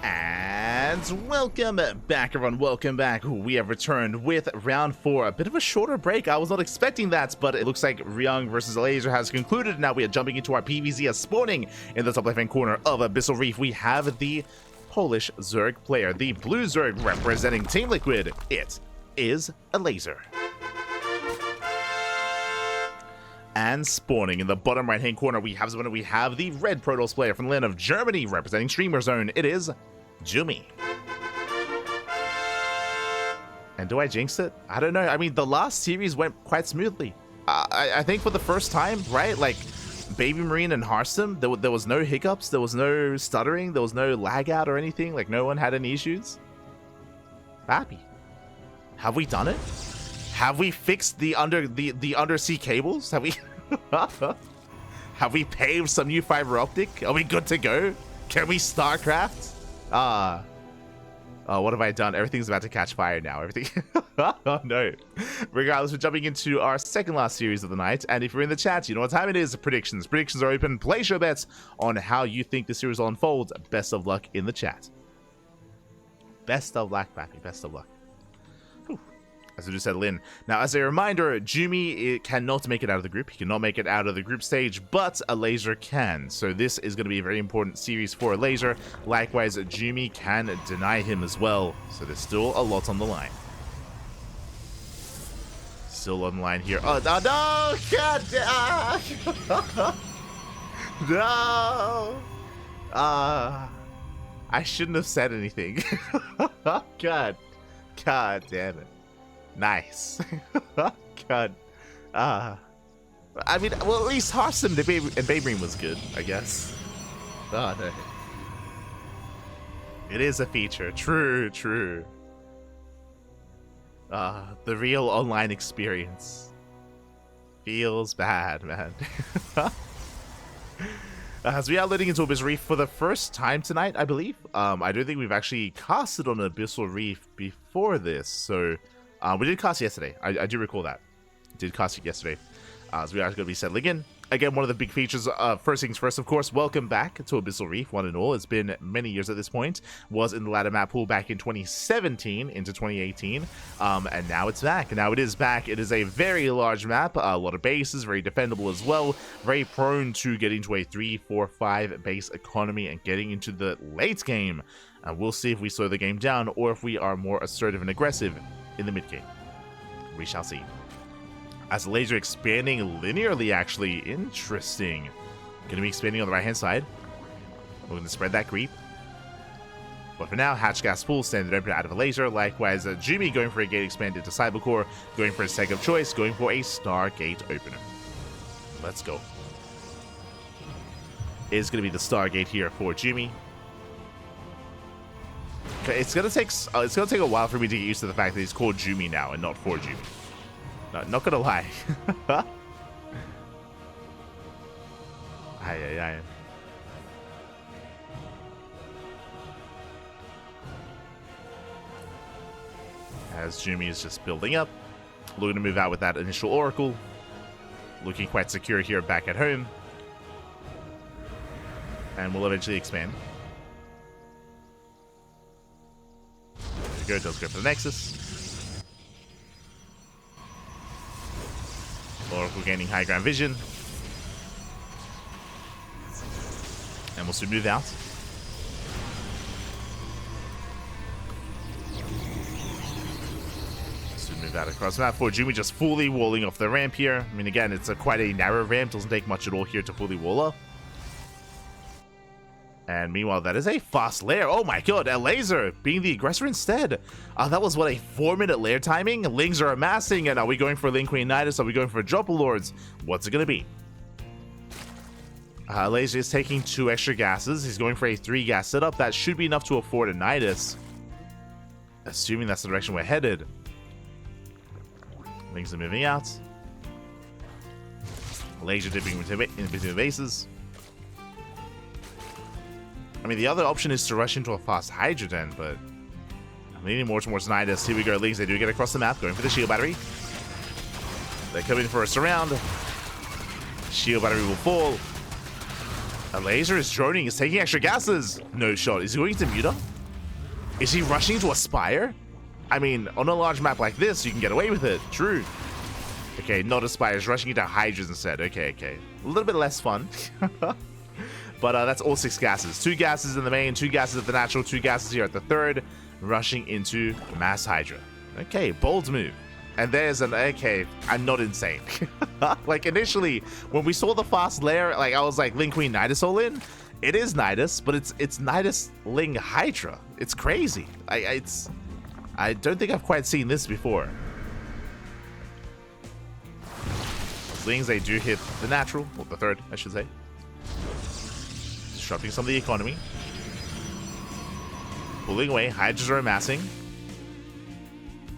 And welcome back, everyone. Welcome back. We have returned with round 4. A bit of a shorter break. I was not expecting that, but it looks like Ryung versus Elazer has concluded. Now we are jumping into our PvZ as spawning in the top left-hand corner of Abyssal Reef. We have the Polish Zerg player, the blue Zerg representing Team Liquid. It is Elazer. And spawning in the bottom right-hand corner, we have the red Protoss player from the land of Germany representing Streamer Zone. It is Jumy. And do I jinx it? I don't know. I mean, the last series went quite smoothly. I think for the first time, right? Like, Baby Marine and Hearthstone, there was no hiccups, there was no stuttering, there was no lag out or anything. Like, no one had any issues. Happy. Have we done it? Have we fixed the undersea cables? Have we have we paved some new fiber optic? Are we good to go? Can we StarCraft? Oh, what have I done? Everything's about to catch fire now. Everything. Oh no. Regardless, we're jumping into our second last series of the night, and if you're in the chat, you know what time it is. Predictions. Predictions are open. Place your bets on how you think the series will unfold. Best of luck in the chat. Best of luck, Pappy. Best of luck. As I just said, Lynn. Now, as a reminder, Jumy cannot make it out of the group. He cannot make it out of the group stage, but Elazer can. So this is going to be a very important series for Elazer. Likewise, Jumy can deny him as well. So there's still a lot on the line. Still on the line here. Oh, no, no! God! No! I shouldn't have said anything. God damn it. Nice. God. I mean, well, at least Hearthstone and Baybream was good, I guess. Oh, no. It is a feature. True. The real online experience. Feels bad, man. As we are leading into Abyssal Reef for the first time tonight, I believe. I don't think we've actually casted on Abyssal Reef before this, so... we did cast yesterday. I do recall that. Did cast it yesterday. So we are going to be settling in. Again, one of the big features, first things first, of course, welcome back to Abyssal Reef, one and all. It's been many years at this point. Was in the ladder map pool back in 2017 into 2018. And now it's back. Now it is back. It is a very large map. A lot of bases, very defendable as well. Very prone to getting to a 3, 4, 5 base economy and getting into the late game. We'll see if we slow the game down or if we are more assertive and aggressive in the mid game. We shall see. As Elazer expanding linearly, actually. Interesting. Going to be expanding on the right hand side. We're going to spread that creep. But for now, hatch gas full, standard open out of Elazer. Likewise, Jumy going for a gate expanded to Cybercore, going for a seg of choice, going for a Stargate opener. Let's go. It is going to be the Stargate here for Jumy. Okay, it's gonna take a while for me to get used to the fact that he's called Jumy now and not for Jumy. No, not gonna lie. Aye. As Jumy is just building up, looking to move out with that initial Oracle, looking quite secure here back at home, and will eventually expand. Go, does go for the Nexus. Oracle gaining high ground vision. And we'll soon move out. Soon move out across the map for Jumy, just fully walling off the ramp here. I mean, again, it's quite a narrow ramp. Doesn't take much at all here to fully wall up. And meanwhile, that is a fast lair. Oh my god, Elazer being the aggressor instead. That was, what, a 4-minute lair timing? Lings are amassing, and are we going for Ling Queen Nidus? Are we going for Dropper Lords? What's it going to be? Elazer is taking 2 extra gases. He's going for a 3-gas setup. That should be enough to afford a Nidus. Assuming that's the direction we're headed. Lings are moving out. Elazer dipping in between the bases. I mean, the other option is to rush into a fast Hydrogen, but I'm leaning more towards Nidus. Here we go, Lings. They do get across the map, going for the shield battery. They come in for a surround. Shield battery will fall. Elazer is droning. He's taking extra gases. No shot. Is he going to mute her? Is he rushing to a Spire? I mean, on a large map like this, you can get away with it. True. Okay, not a Spire. He's rushing into Hydras instead. Okay. A little bit less fun. But that's all 6 gases. 2 gases in the main, 2 gases at the natural, 2 gases here at the third. Rushing into Mass Hydra. Okay, bold move. And there's an... Okay, I'm not insane. Like, initially, when we saw the fast lair, like, I was like, Ling Queen Nidus all in. It is Nidus, but it's Nidus Ling Hydra. It's crazy. I don't think I've quite seen this before. Lings, they do hit the natural, or the third, I should say. Disrupting some of the economy. Pulling away, Hydras are amassing.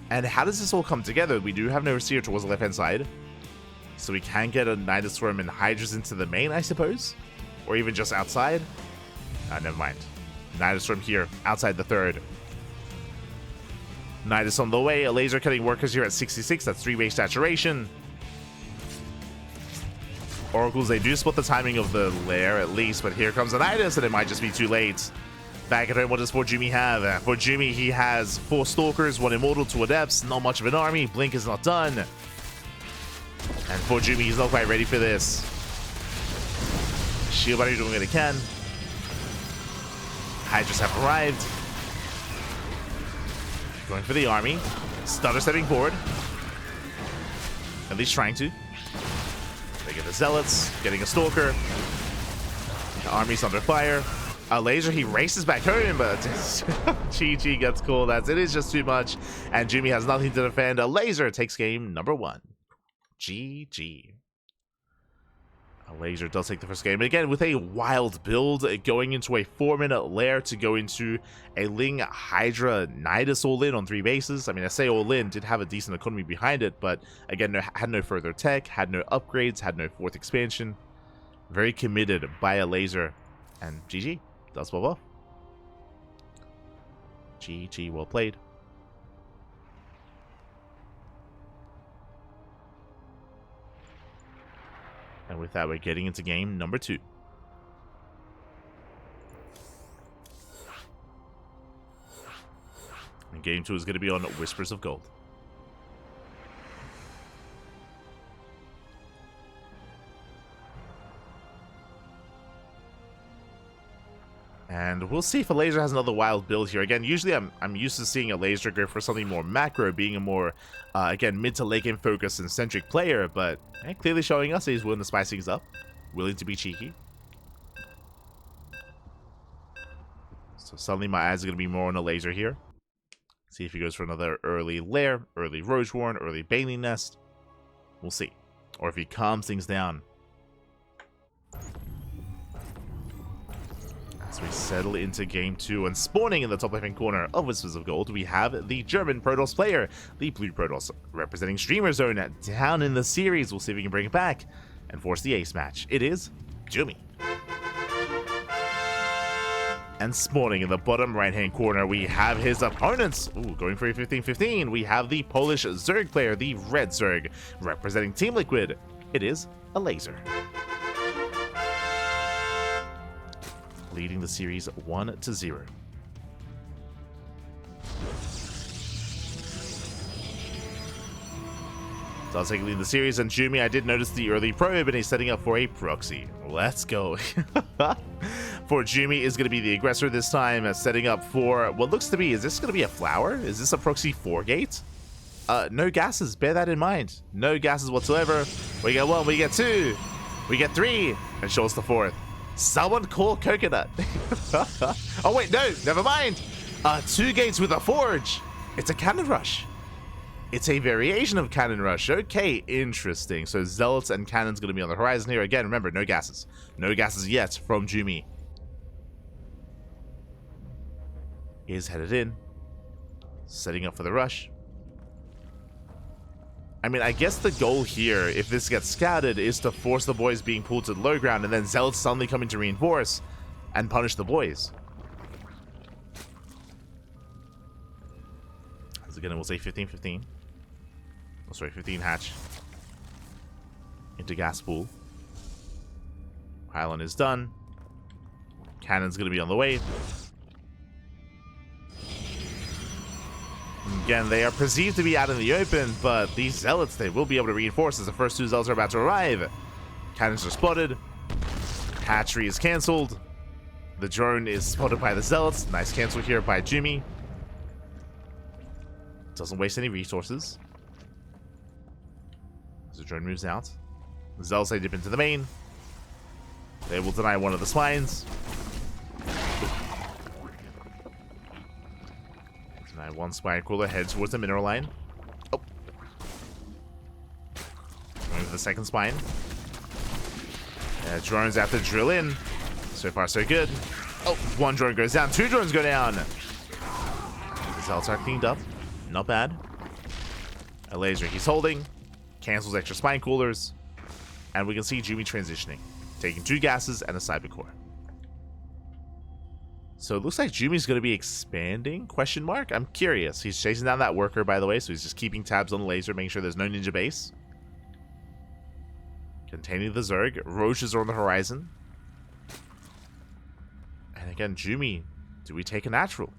And how does this all come together? We do have no receiver towards the left-hand side. So we can get a Nidus Swarm and Hydras into the main, I suppose? Or even just outside? Never mind. Nidus Swarm here, outside the third. Nidus on the way, Elazer cutting workers here at 66, that's 3-way saturation. Oracles, they do split the timing of the lair at least, but here comes a Nidus, and it might just be too late. Back at home, what does Jumy have? For Jumy, he has 4 Stalkers, 1 Immortal, 2 Adepts, not much of an army, Blink is not done. And for Jumy, he's not quite ready for this. Shield Buddy doing what it can. Hydras have arrived. Going for the army. Stutter stepping forward. At least trying to. They get the Zealots, getting a Stalker. The army's under fire. Elazer, he races back home, but GG gets called as it is just too much. And Jumy has nothing to defend. Elazer takes game number 1. GG. Elazer does take the first game. Again, with a wild build, going into a 4-minute lair to go into a Ling Hydra Nidus all-in on 3 bases. I mean, I say all-in, did have a decent economy behind it, but again, had no further tech, had no upgrades, had no 4th expansion. Very committed by Elazer. And GG. Does well off. GG, well played. And with that, we're getting into game number 2. And game 2 is going to be on Whispers of Gold. And we'll see if Elazer has another wild build here. Again, usually I'm used to seeing Elazer go for something more macro, being a more, again, mid to late game focused and centric player, but clearly showing us that he's willing to spice things up, willing to be cheeky. So suddenly my eyes are going to be more on Elazer here. See if he goes for another early lair, early Roach Warren, early Baneling Nest. We'll see. Or if he calms things down. As we settle into game 2, and spawning in the top left-hand corner of Whispers of Gold, we have the German Protoss player, the Blue Protoss, representing Streamer Zone down in the series. We'll see if we can bring it back and force the ace match. It is Jumy. And spawning in the bottom right-hand corner, we have his opponents. Ooh, going for a 15-15. We have the Polish Zerg player, the Red Zerg, representing Team Liquid. It is Elazer. Leading the series 1-0. Does take lead the series, and Jumy, I did notice the early probe, and he's setting up for a proxy. Let's go. For Jumy is going to be the aggressor this time, setting up for what looks to be, is this going to be a flower? Is this a proxy 4-gate? No gases, bear that in mind. No gases whatsoever. We get 1, we get 2, we get 3, and show us the 4th. Someone call Coconut. Oh wait, no, never mind. 2 gates with a forge. It's a cannon rush. It's a variation of cannon rush. Okay, interesting. So Zealots and cannons going to be on the horizon here. Again, remember, no gases. No gases yet from Jumy. Is headed in. Setting up for the rush. I mean, I guess the goal here, if this gets scouted, is to force the boys being pulled to the low ground, and then Zealots suddenly coming to reinforce and punish the boys. As again, we'll say 15-15. Oh, sorry, 15 hatch. Into gas pool. Pylon is done. Cannon's going to be on the way. Again, they are perceived to be out in the open, but these zealots, they will be able to reinforce as the first two zealots are about to arrive. Cannons are spotted. Hatchery is cancelled. The drone is spotted by the zealots. Nice cancel here by Jumy. Doesn't waste any resources. As the drone moves out. The zealots, they dip into the main. They will deny one of the spines. Deny one spine cooler, head towards the mineral line. Oh. Going for the second spine. Drones have to drill in. So far, so good. Oh, one drone goes down. Two drones go down. The zealots are cleaned up. Not bad. Elazer, he's holding. Cancels extra spine coolers. And we can see Jumy transitioning. Taking 2 gases and a cyber core. So it looks like Jumy's going to be expanding? Question mark? I'm curious. He's chasing down that worker, by the way. So he's just keeping tabs on the laser, making sure there's no ninja base. Containing the Zerg. Roaches are on the horizon. And again, Jumy, do we take a natural?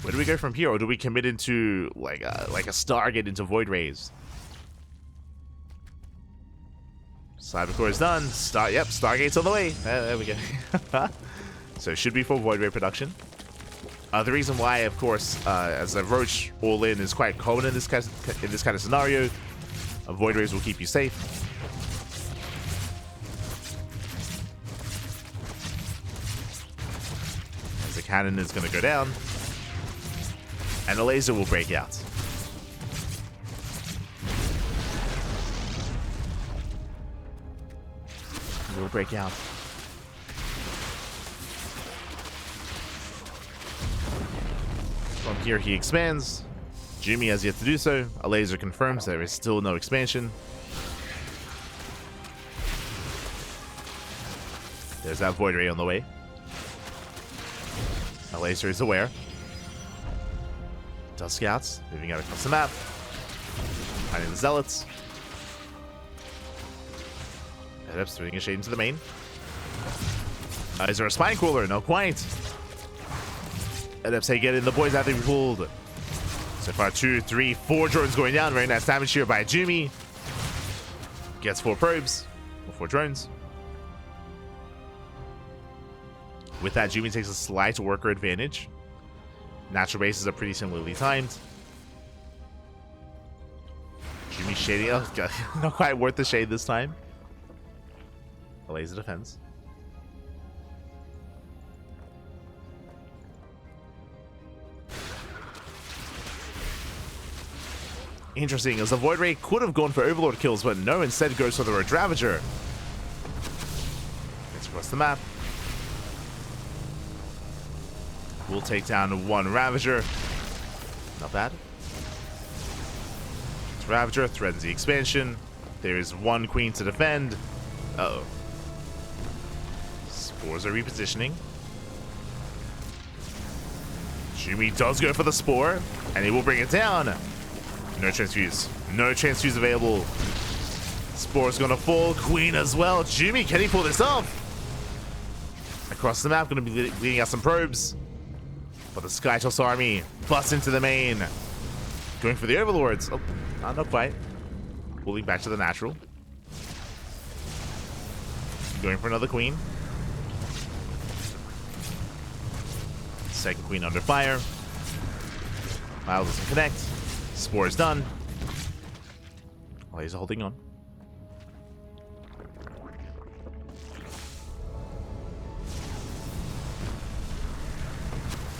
Where do we go from here? Or do we commit into like a Stargate into Void Rays? Cybercore is done. Yep, Stargate's on the way. There we go. So it should be for Void Ray production. The reason why, of course, as a Roach all-in is quite common in this kind of scenario. Void Rays will keep you safe. As the cannon is going to go down. And the laser will break out. It will break out. From here he expands. Jumy has yet to do so. Elazer confirms there is still no expansion. There's that Void Ray on the way. Elazer is aware. Does scouts, moving out across the map. Finding the zealots. Edip's throwing a shade into the main. Is there a spine cooler? No, quite. Edip's, hey, get in. The boys have to be pulled. So far, 2, 3, 4 drones going down. Very nice damage here by Jumy. Gets 4 probes. Or 4 drones. With that, Jumy takes a slight worker advantage. Natural bases are pretty similarly timed. Jumy shading. Oh, God. Not quite worth the shade this time. Elazer defense. Interesting, as the Void Ray could have gone for Overlord kills, but no, instead goes for the Road Ravager. Gets across the map. We'll take down 1 Ravager. Not bad. Ravager threatens the expansion. There is 1 Queen to defend. Uh-oh. Spores are repositioning. Jumy does go for the Spore, and he will bring it down. No transfuse. No transfuse available. Spore's gonna fall. Queen as well. Jumy, can he pull this off? Across the map, gonna be leading out some probes. But the Skytoss army busts into the main. Going for the Overlords. Oh, not quite. Pulling back to the natural. Going for another Queen. Second Queen under fire. Mile doesn't connect. Spore is done. Oh, he's holding on.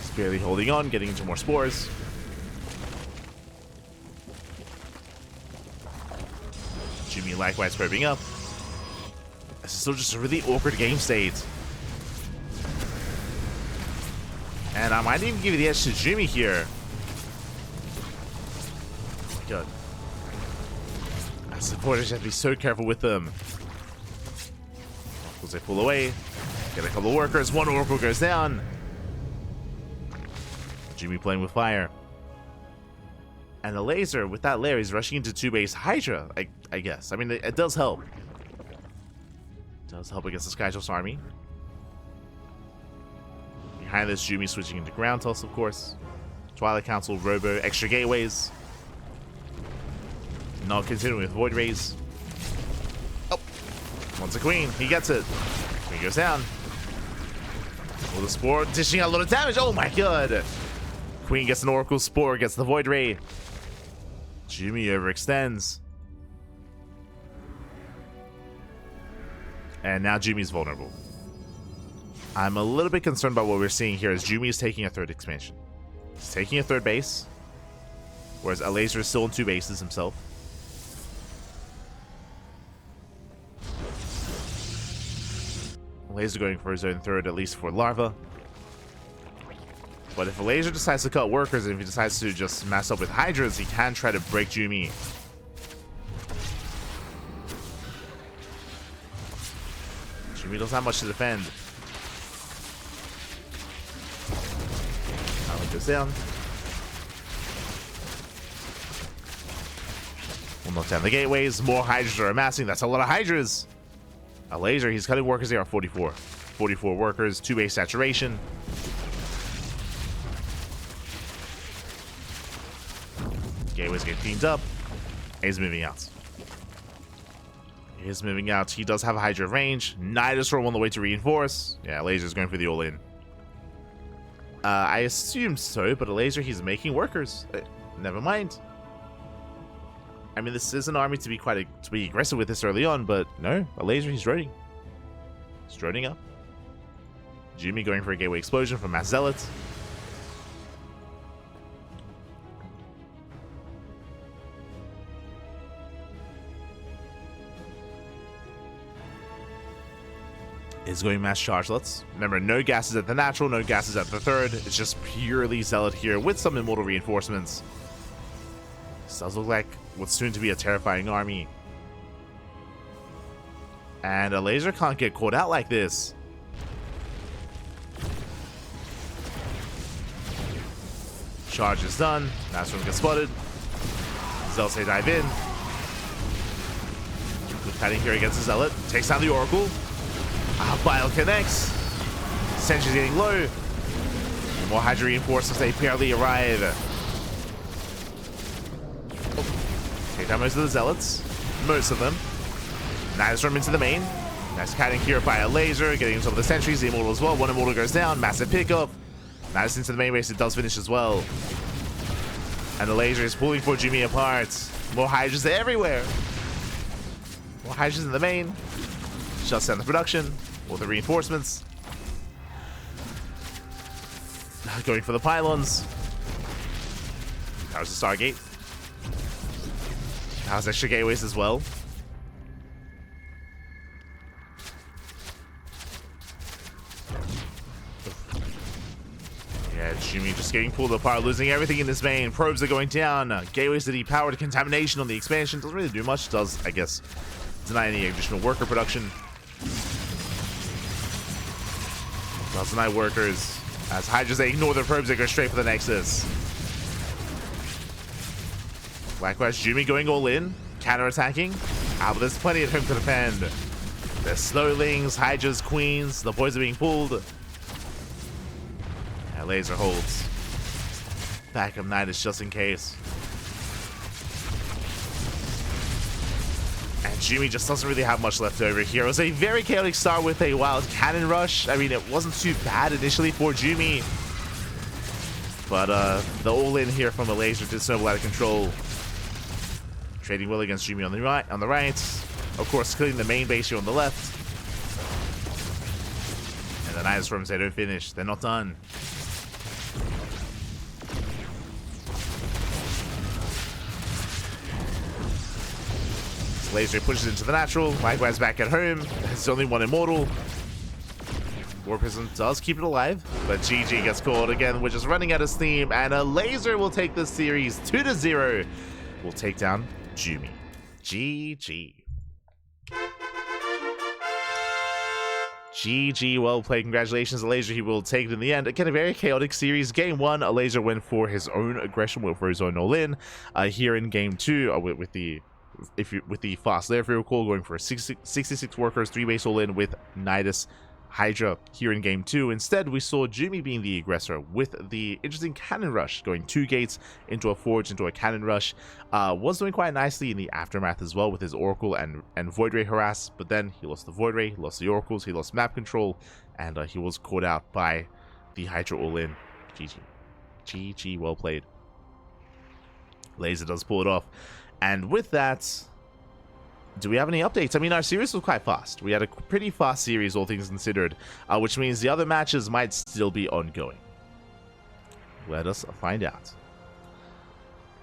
He's barely holding on, getting into more spores. Jumy likewise probing up. This is still just a really awkward game state. And I might even give you the edge to Jumy here. Oh my God. As supporters, you have to be so careful with them. As they pull away, get a couple of workers. 1 Oracle goes down. Jumy playing with fire. And the Elazer, with that lair, he's rushing into 2 base Hydra, I guess. I mean, it does help. It does help against the Skytoss army. Behind this, Jumy switching into ground toss, of course. Twilight Council, Robo, extra gateways. Not continuing with Void Rays. Oh, wants a queen. He gets it. Queen goes down. Well, the Spore dishing out a lot of damage. Oh my god. Queen gets an Oracle, Spore gets the Void Ray. Jumy overextends. And now Jumy's vulnerable. I'm a little bit concerned about what we're seeing here as Jumy is taking a third expansion. He's taking a third base, whereas Elazer is still in 2 bases himself. Elazer going for his own third, at least for Larva. But if Elazer decides to cut workers, and if he decides to just mess up with Hydras, he can try to break Jumy. Jumy doesn't have much to defend. I'll goes down. We'll knock down the gateways. More Hydras are amassing. That's a lot of Hydras. Elazer, he's cutting workers here at 44. 44 workers, 2 base saturation. Gateways get cleaned up. He's moving out. He's moving out. He does have a Hydra range. Nidus Storm on the way to reinforce. Yeah, Elazer's going for the all-in. I assume so, but Elazer, he's making workers. Never mind. I mean, this is an army to be aggressive with this early on, but no, Elazer, he's droning. He's droning up. Jumy going for a gateway explosion from Mass Zealot. Is going mass chargelets. Remember, no gases at the natural, no gases at the third. It's just purely Zealot here with some immortal reinforcements. This does look like what's soon to be a terrifying army. And Elazer can't get caught out like this. Charge is done. Master gets spotted. Zealots they dive in. Good fighting here against the Zealot. Takes down the Oracle. Bile connects. Sentry's getting low. More Hydra reinforcements, they barely arrive. Take down most of the Zealots. Most of them. Nidus Storm into the main. Nice kiting here by Elazer, getting some of the sentries. The Immortal as well. One Immortal goes down. Massive pickup. Nidus into the main base. It does finish as well. And Elazer is pulling for Jumy apart. More Hydras everywhere. More Hydras in the main. Shuts down the production. Or the reinforcements. Going for the pylons. Powers the Stargate. Powers extra gateways as well. Yeah, Jumy just getting pulled apart, losing everything in this main. Probes are going down. Gateways to depowered. Contamination on the expansion. Doesn't really do much. Does, I guess, deny any additional worker production. Does deny workers. As Hydras, they ignore the probes, they go straight for the Nexus. Likewise, Jumy going all in. Counter-attacking. But there's plenty at home to defend. There's Snowlings, Hydras, Queens. The boys are being pulled. And Elazer holds. Backup Nidus just in case. And Jumy just doesn't really have much left over here. It was a very chaotic start with a wild cannon rush. I mean, it wasn't too bad initially for Jumy. But the all-in here from Elazer did snowball out of control. Trading well against Jumy on the right. Of course, killing the main base here on the left. And the Nidus Storms, they don't finish. They're not done. Elazer pushes into the natural. Likewise back at home. There's only one Immortal. War Prism does keep it alive, but GG gets caught again. We're just running out of steam, and Elazer will take this series 2-0. We'll take down Jumy. GG. GG, well played. Congratulations, Elazer. He will take it in the end. Again, a very chaotic series. Game 1, Elazer went for his own aggression, went for his own all-in. Here in Game 2, with the fast layer, if you recall, going for 66 workers, 3 base all-in with Nidus, Hydra here in game 2. Instead, we saw Jumy being the aggressor with the interesting cannon rush, going 2 gates into a forge, into a cannon rush. Was doing quite nicely in the aftermath as well with his Oracle and Void Ray harass, but then he lost the Void Ray, he lost the Oracles, he lost map control, and he was caught out by the Hydra all-in. GG. GG, well played. Elazer does pull it off. And with that, do we have any updates? I mean, our series was quite fast. We had a pretty fast series, all things considered, which means the other matches might still be ongoing. Let us find out.